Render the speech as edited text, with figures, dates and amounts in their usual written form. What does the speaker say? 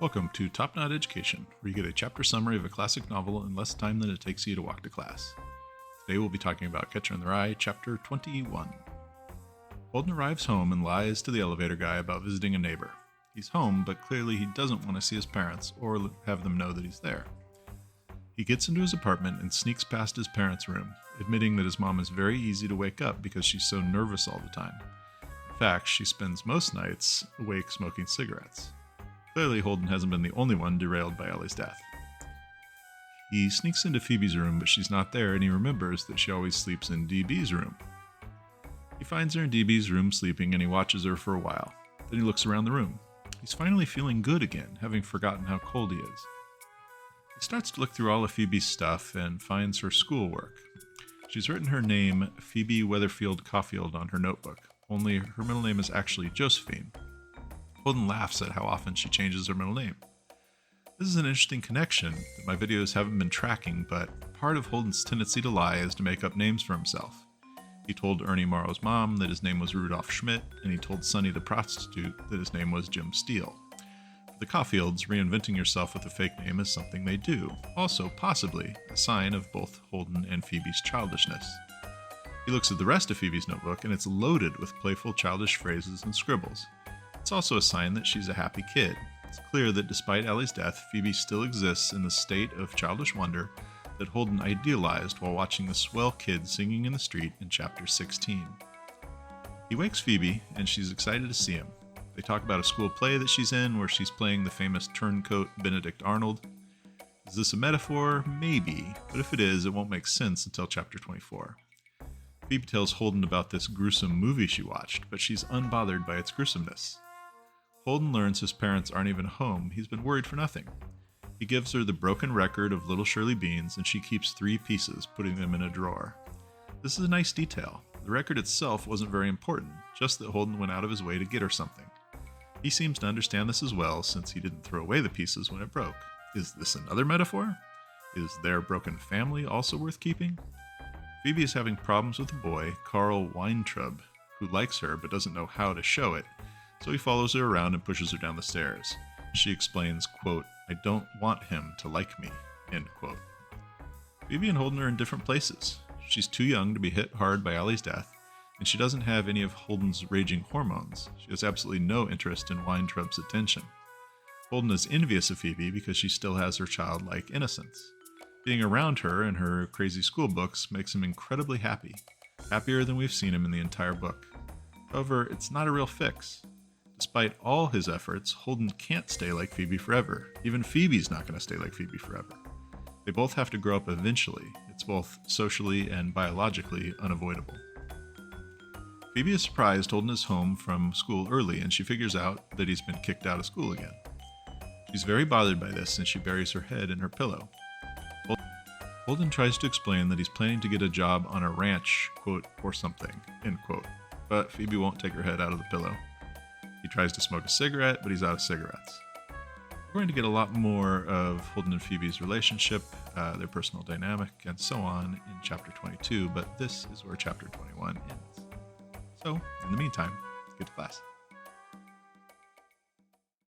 Welcome to Top Knot Education, where you get a chapter summary of a classic novel in less time than it takes you to walk to class. Today we'll be talking about Catcher in the Rye, Chapter 21. Holden arrives home and lies to the elevator guy about visiting a neighbor. He's home, but clearly he doesn't want to see his parents or have them know that he's there. He gets into his apartment and sneaks past his parents' room, admitting that his mom is very easy to wake up because she's so nervous all the time. In fact, she spends most nights awake smoking cigarettes. Clearly, Holden hasn't been the only one derailed by Ellie's death. He sneaks into Phoebe's room, but she's not there, and he remembers that she always sleeps in DB's room. He finds her in DB's room sleeping, and he watches her for a while. Then he looks around the room. He's finally feeling good again, having forgotten how cold he is. He starts to look through all of Phoebe's stuff and finds her schoolwork. She's written her name, Phoebe Weatherfield Caulfield, on her notebook, only her middle name is actually Josephine. Holden laughs at how often she changes her middle name. This is an interesting connection that my videos haven't been tracking, but part of Holden's tendency to lie is to make up names for himself. He told Ernie Morrow's mom that his name was Rudolph Schmidt, and he told Sonny the prostitute that his name was Jim Steele. For the Caulfields, reinventing yourself with a fake name is something they do, also possibly a sign of both Holden and Phoebe's childishness. He looks at the rest of Phoebe's notebook, and it's loaded with playful childish phrases and scribbles. It's also a sign that she's a happy kid. It's clear that despite Ellie's death, Phoebe still exists in the state of childish wonder that Holden idealized while watching the swell kid singing in the street in chapter 16. He wakes Phoebe, and she's excited to see him. They talk about a school play that she's in where she's playing the famous turncoat Benedict Arnold. Is this a metaphor? Maybe, but if it is, it won't make sense until chapter 24. Phoebe tells Holden about this gruesome movie she watched, but she's unbothered by its gruesomeness. Holden learns his parents aren't even home. He's been worried for nothing. He gives her the broken record of Little Shirley Beans, and she keeps 3 pieces, putting them in a drawer. This is a nice detail. The record itself wasn't very important, just that Holden went out of his way to get her something. He seems to understand this as well, since he didn't throw away the pieces when it broke. Is this another metaphor? Is their broken family also worth keeping? Phoebe is having problems with a boy, Carl Weintraub, who likes her but doesn't know how to show it, so he follows her around and pushes her down the stairs. She explains, quote, "I don't want him to like me," end quote. Phoebe and Holden are in different places. She's too young to be hit hard by Allie's death, and she doesn't have any of Holden's raging hormones. She has absolutely no interest in Weintraub's attention. Holden is envious of Phoebe because she still has her childlike innocence. Being around her and her crazy school books makes him incredibly happy, happier than we've seen him in the entire book. However, it's not a real fix. Despite all his efforts, Holden can't stay like Phoebe forever. Even Phoebe's not going to stay like Phoebe forever. They both have to grow up eventually. It's both socially and biologically unavoidable. Phoebe is surprised Holden is home from school early, and she figures out that he's been kicked out of school again. She's very bothered by this, and she buries her head in her pillow. Holden tries to explain that he's planning to get a job on a ranch, quote, or something, end quote. But Phoebe won't take her head out of the pillow. He tries to smoke a cigarette, but he's out of cigarettes. We're going to get a lot more of Holden and Phoebe's relationship, their personal dynamic, and so on in chapter 22, but this is where chapter 21 ends. So, in the meantime, get to class.